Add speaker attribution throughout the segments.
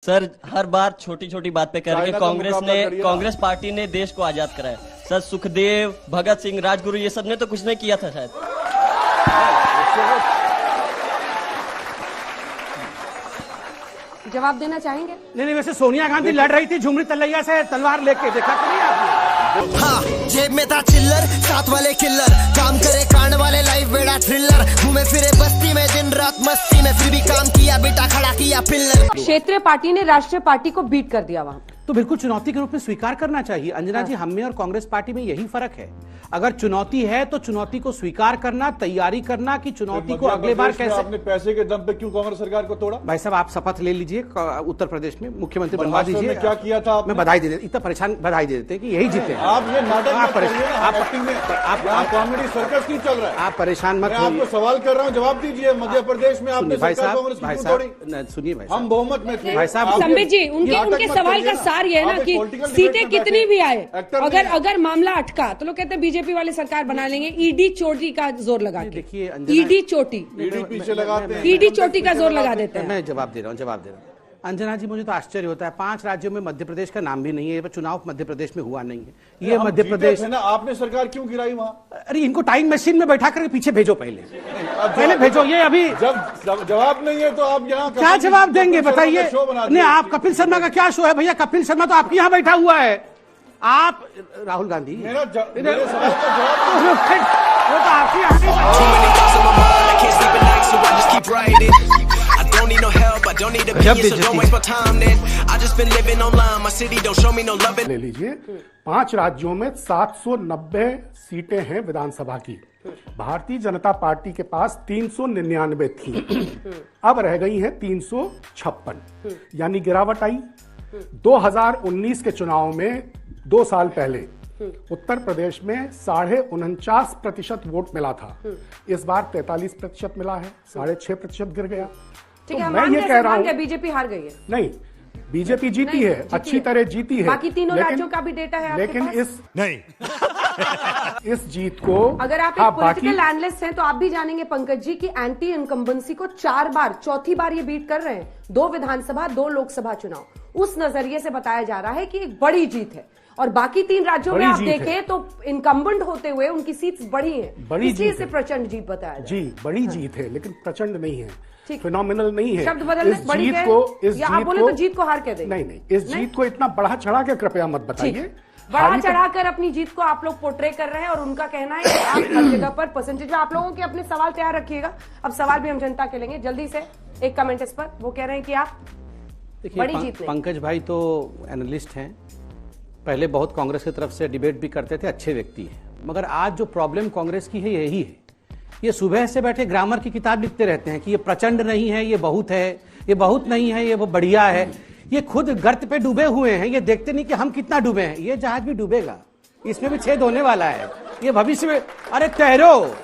Speaker 1: Sir हर बार छोटी छोटी बात पे करके कांग्रेस पार्टी ने देश को आजाद कराया। सर सुखदेव, भगत सिंह, राजगुरु ये सब ने तो कुछ नहीं किया था शायद।
Speaker 2: जवाब देना चाहेंगे?
Speaker 3: नहीं, वैसे सोनिया गांधी लड़ रही थी झुमरी तलैया से तलवार लेके, देखा तो नहीं आपने?
Speaker 4: हाँ, जेब में था चिल्लर, साथ वाले किल्लर, काम करे कांड वाले, लाइफ बेड़ा थ्रिलर, घूमे फिरे बस्ती में दिन रात मस्ती में, फिर भी काम किया, बेटा खड़ा किया पिल्लर।
Speaker 2: क्षेत्रीय पार्टी ने राष्ट्रीय पार्टी को बीट कर दिया वहाँ।
Speaker 3: तो बिल्कुल चुनौती के रूप में स्वीकार करना चाहिए। अंजना जी, हम में और कांग्रेस पार्टी में यही फर्क है। अगर चुनौती है तो चुनौती को स्वीकार करना, तैयारी करना कि चुनौती को अगले बार कैसे।
Speaker 5: आपने पैसे के दम पे क्यों कांग्रेस सरकार को तोड़ा?
Speaker 3: भाई साहब, आप शपथ ले लीजिए, उत्तर प्रदेश में मुख्यमंत्री बनवा दीजिए।
Speaker 5: क्या किया था?
Speaker 3: मैं बधाई दे देता, इतना परेशान बधाई दे देते कि यही जीते।
Speaker 5: आप ये नाटक आप कॉमेडी सर्कस क्यों चल रहा है?
Speaker 3: आप परेशान मत।
Speaker 5: आपको सवाल कर रहा हूँ, जवाब दीजिए। मध्य प्रदेश में आपने
Speaker 3: भाई साहब,
Speaker 5: सुनिए भाई, हम बहुमत में थे
Speaker 3: भाई साहब।
Speaker 2: संबित जी, उनके सवाल का सार ये है ना कि सीटें कितनी भी आए, अगर मामला अटका तो लोग कहते हैं बीजेपी वाले सरकार बना लेंगे। ईडी चोटी का जोर लगा के,
Speaker 3: देखिए
Speaker 2: ईडी चोटी,
Speaker 5: पीछे लगाते हैं,
Speaker 2: ईडी चोटी का जोर लगा देते हैं।
Speaker 3: मैं जवाब दे रहा हूँ। अंजना जी, मुझे तो आश्चर्य होता है, 5 राज्यों में मध्य प्रदेश का नाम भी नहीं है, चुनाव मध्य प्रदेश में हुआ नहीं है। ये मध्य प्रदेश
Speaker 5: है ना, आपने सरकार क्यों गिराई वहाँ?
Speaker 3: अरे इनको टाइम मशीन में बैठा करके पीछे भेजो, पहले भेजो। ये अभी
Speaker 5: जब जवाब नहीं है तो आप यहाँ
Speaker 3: क्या जवाब देंगे बताइए? नहीं, आप कपिल शर्मा का क्या शो है भैया? कपिल शर्मा तो आपके यहाँ बैठा हुआ है। आप राहुल गांधी,
Speaker 5: मेरे सवाल का जवाब
Speaker 3: वो तो आपके यहाँ
Speaker 6: ले लीजिए। 5 राज्यों में 790 सीटें हैं विधानसभा की। भारतीय जनता पार्टी के पास 399 थी, अब रह गई हैं 356, यानी गिरावट आई। 2019 के चुनाव में 2 साल पहले उत्तर प्रदेश में 49.5% वोट मिला था, इस बार 43% मिला है, 6.5% गिर गया।
Speaker 2: ठीक
Speaker 6: तो
Speaker 2: है,
Speaker 6: मैं ये कह रहा हूँ
Speaker 2: बीजेपी हार गई है।
Speaker 6: नहीं, बीजेपी जीती है, अच्छी तरह जीती है।
Speaker 2: बाकी तीनों राज्यों का भी डेटा है आपके
Speaker 6: लेकिन
Speaker 2: पास?
Speaker 6: इस जीत को,
Speaker 2: अगर आप एक पॉलिटिकल एनालिस्ट हैं तो आप भी जानेंगे पंकज जी कि एंटी इनकम्बेंसी को 4 बार, चौथी बार ये बीट कर रहे हैं। 2 विधानसभा, 2 लोकसभा चुनाव, उस नजरिए से बताया जा रहा है कि एक बड़ी जीत है। और बाकी 3 राज्यों में आप देखें तो इनकम्बेंट होते हुए उनकी सीट्स बढ़ी हैं, इसलिए इसे प्रचंड जीत बताया जाए।
Speaker 6: जी, बड़ी जीत है, लेकिन प्रचंड नहीं है, फिनोमिनल नहीं है।
Speaker 2: शब्द बदलने
Speaker 6: इस जीत को,
Speaker 2: आप बोले तो जीत को हार कह देंगे।
Speaker 6: नहीं, इस जीत को इतना बढ़ा चढ़ा के कृपया मत बताइए।
Speaker 2: बढ़ा चढ़ाकर अपनी जीत को आप लोग पोर्ट्रे कर रहे हैं और उनका कहना है कि आप हर जगह पर परसेंटेज में आप लोगों के अपने सवाल तैयार रखिएगा। अब सवाल भी हम जनता के लेंगे। जल्दी से एक कमेंट इस पर, वो कह रहे हैं कि आप बड़ी जीत।
Speaker 3: पंकज भाई तो एनालिस्ट हैं, पहले बहुत कांग्रेस की तरफ से डिबेट भी करते थे, अच्छे व्यक्ति हैं, मगर आज जो प्रॉब्लम कांग्रेस की है यही है। ये सुबह से बैठे ग्रामर की किताब लिखते रहते हैं कि ये प्रचंड नहीं है, ये बहुत है, ये बहुत नहीं है, ये वो बढ़िया है। ये खुद गर्त पे डूबे हुए हैं, ये देखते नहीं कि हम कितना डूबे हैं। ये जहाज भी डूबेगा, इसमें भी छेद होने वाला है, ये भविष्य में। अरे तैरो,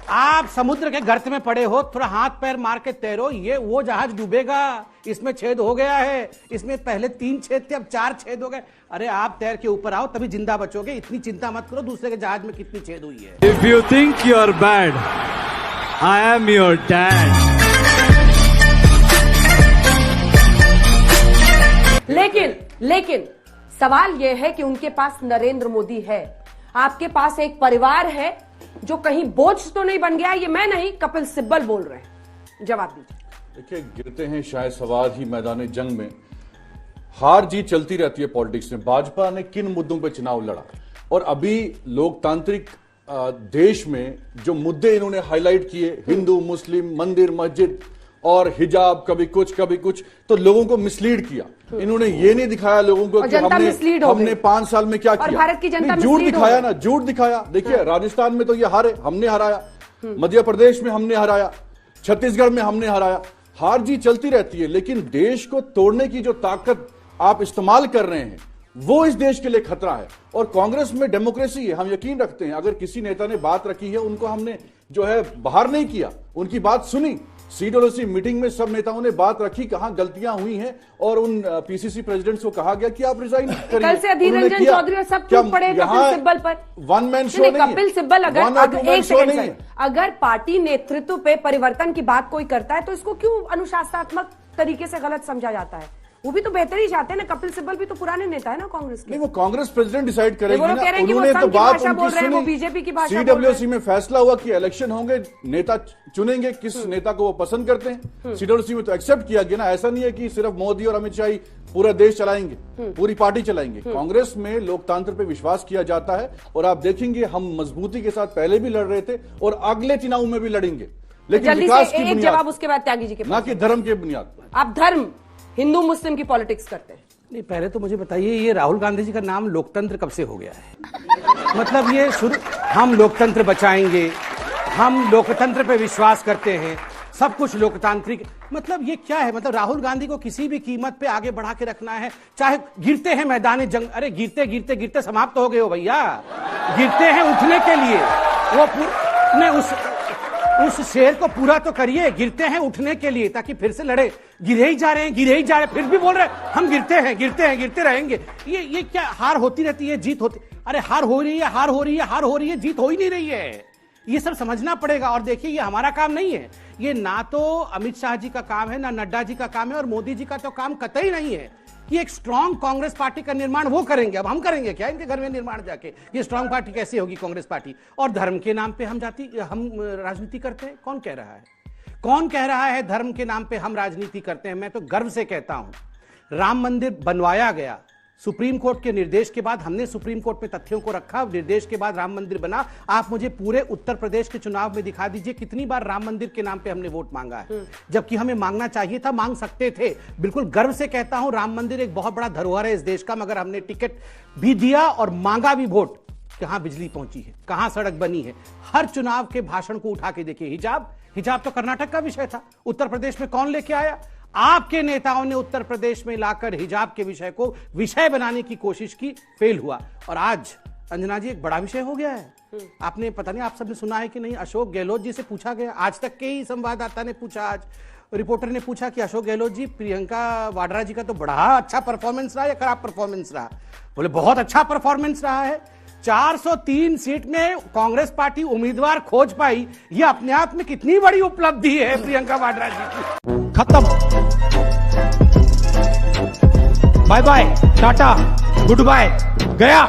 Speaker 3: आप समुद्र के गर्त में पड़े हो, थोड़ा हाथ पैर मार के तैरो, ये वो जहाज डूबेगा, इसमें छेद हो गया है। इसमें पहले 3 छेद थे, अब 4 छेद हो गए। अरे आप तैर के ऊपर आओ, तभी जिंदा बचोगे। इतनी चिंता मत करो दूसरे के जहाज में कितनी छेद हुई है।
Speaker 7: If you think you are bad, I am your dad.
Speaker 2: लेकिन सवाल यह है कि उनके पास नरेंद्र मोदी है, आपके पास एक परिवार है जो कहीं बोझ तो नहीं बन गया। ये मैं नहीं, कपिल सिब्बल बोल रहे हैं। जवाब दीजिए।
Speaker 5: देखिए, गिरते हैं शायद सवाल ही मैदान जंग में। हार जीत चलती रहती है पॉलिटिक्स में। भाजपा ने किन मुद्दों पर चुनाव लड़ा, और अभी लोकतांत्रिक देश में जो मुद्दे इन्होंने हाईलाइट किए, हिंदू मुस्लिम, मंदिर मस्जिद और हिजाब, कभी कुछ, तो लोगों को मिसलीड किया। इन्होंने ये नहीं दिखाया लोगों को कि हमने 5 साल में क्या किया।
Speaker 2: भारत की जनता
Speaker 5: झूठ दिखाया ना, झूठ दिखाया। देखिए, राजस्थान में तो ये हारे, हमने हराया। मध्य प्रदेश में हमने हराया, छत्तीसगढ़ में हमने हराया। हार जीत चलती रहती है, लेकिन देश को तोड़ने की जो ताकत आप इस्तेमाल कर रहे हैं, वो इस देश के लिए खतरा है। और कांग्रेस में डेमोक्रेसी है, हम यकीन रखते हैं। अगर किसी नेता ने बात रखी है, उनको हमने जो है बाहर नहीं किया, उनकी बात सुनी। CWC मीटिंग में सब नेताओं ने बात रखी, कहां गलतियां हुई हैं, और उन PCC प्रेसिडेंट्स को कहा गया कि आप रिजाइन करिए।
Speaker 2: कल से अधीर रंजन चौधरी और सब टूट पड़े कपिल सिब्बल पर।
Speaker 5: वन मैन शो नहीं,
Speaker 2: कपिल सिब्बल अगर पार्टी नेतृत्व पे परिवर्तन की बात कोई करता है तो इसको क्यों अनुशासनात्मक तरीके से गलत समझा जाता है? वो भी तो बेहतर ही चाहते हैं ना। कपिल सिब्बल भी तो पुराने नेता है ना कांग्रेस के।
Speaker 5: नहीं, वो कांग्रेस प्रेसिडेंट डिसाइड करेगी
Speaker 2: वो
Speaker 5: ना।
Speaker 2: लोग कह रहे हैं कि वो
Speaker 5: उन्होंने तो
Speaker 2: संघ की
Speaker 5: बात
Speaker 2: भाषा बोल
Speaker 5: उनकी
Speaker 2: रहे हैं, वो
Speaker 5: सुनी।
Speaker 2: बीजेपी की भाषा बोल रहे हैं।
Speaker 5: सीडब्ल्यूसी में फैसला हुआ कि इलेक्शन होंगे, नेता चुनेंगे किस नेता को वो पसंद करते हैं। सीडब्ल्यूसी में तो एक्सेप्ट किया गया ना। ऐसा नहीं है कि सिर्फ मोदी और अमित शाह ही पूरा देश चलाएंगे, पूरी पार्टी चलाएंगे। कांग्रेस में लोकतंत्र पे विश्वास किया जाता है और आप देखेंगे हम मजबूती के साथ पहले भी लड़ रहे थे और अगले चुनाव में भी लड़ेंगे, लेकिन
Speaker 2: जल्दी
Speaker 5: विकास
Speaker 2: से
Speaker 5: की
Speaker 2: एक
Speaker 5: बुनियाद,
Speaker 2: जवाब उसके बाद त्यागी जी के
Speaker 5: ना कि धर्म के बुनियाद पर।
Speaker 2: आप धर्म हिंदू मुस्लिम की पॉलिटिक्स करते हैं।
Speaker 3: नहीं, पहले तो मुझे बताइए ये राहुल गांधी जी का नाम लोकतंत्र कब से हो गया है? मतलब ये शुरू, हम लोकतंत्र बचाएंगे, हम लोकतंत्र पे विश्वास करते हैं, सब कुछ लोकतांत्रिक, मतलब ये क्या है? मतलब राहुल गांधी को किसी भी कीमत पे आगे बढ़ा के रखना है, चाहे गिरते हैं मैदान जंग। अरे गिरते गिरते गिरते समाप्त हो गए हो भैया, गिरते हैं उठने के लिए। वो उस शेर को पूरा तो करिए, गिरते हैं उठने के लिए, ताकि फिर से लड़े। गिरे ही जा रहे हैं, गिरे ही जा रहे हैं, फिर भी बोल रहे हैं हम गिरते हैं गिरते हैं गिरते रहेंगे। ये क्या हार होती रहती है, जीत होती? अरे हार हो रही है, हार हो रही है, हार हो रही है, जीत हो ही नहीं रही है। ये सब समझना पड़ेगा। और देखिए ये हमारा काम नहीं है, ये ना तो अमित शाह जी का काम है, ना नड्डा जी का काम है, और मोदी जी का तो काम कतई नहीं है। ये एक स्ट्रांग कांग्रेस पार्टी का निर्माण वो करेंगे। अब हम करेंगे क्या इनके घर में निर्माण जाके? ये स्ट्रांग पार्टी कैसे होगी कांग्रेस पार्टी? और धर्म के नाम पे हम राजनीति करते हैं? कौन कह रहा है? कौन कह रहा है धर्म के नाम पे हम राजनीति करते हैं? मैं तो गर्व से कहता हूं, राम मंदिर बनवाया गया सुप्रीम कोर्ट के निर्देश के बाद। हमने सुप्रीम कोर्ट में तथ्यों को रखा, निर्देश के बाद राम मंदिर बना। आप मुझे पूरे उत्तर प्रदेश के चुनाव में दिखा दीजिए कितनी बार राम मंदिर के नाम पे हमने वोट मांगा है, जबकि हमें मांगना चाहिए था, मांग सकते थे। बिल्कुल गर्व से कहता हूं, राम मंदिर एक बहुत बड़ा धरोहर है इस देश का, मगर हमने टिकट भी दिया और मांगा भी वोट। कहां बिजली पहुंची है, कहां सड़क बनी है? हर चुनाव के भाषण को उठा के देखिए। हिजाब तो कर्नाटक का विषय था, उत्तर प्रदेश में कौन लेके आया? आपके नेताओं ने उत्तर प्रदेश में लाकर हिजाब के विषय को विषय बनाने की कोशिश की, फेल हुआ। और आज अंजना जी एक बड़ा विषय हो गया है। आपने, पता नहीं आप सबने सुना है कि नहीं, अशोक गहलोत जी से पूछा गया, आज तक के ही संवाददाता ने पूछा, आज रिपोर्टर ने पूछा कि अशोक गहलोत जी, प्रियंका वाड्रा जी का तो बड़ा अच्छा परफॉर्मेंस रहा या खराब परफॉर्मेंस रहा? बोले बहुत अच्छा परफॉर्मेंस रहा है। 403 सीट में कांग्रेस पार्टी उम्मीदवार खोज पाई, ये अपने आप में कितनी बड़ी उपलब्धि है प्रियंका वाड्रा जी की।
Speaker 7: खत्म, बाय बाय, टाटा, गुड बाय, गया।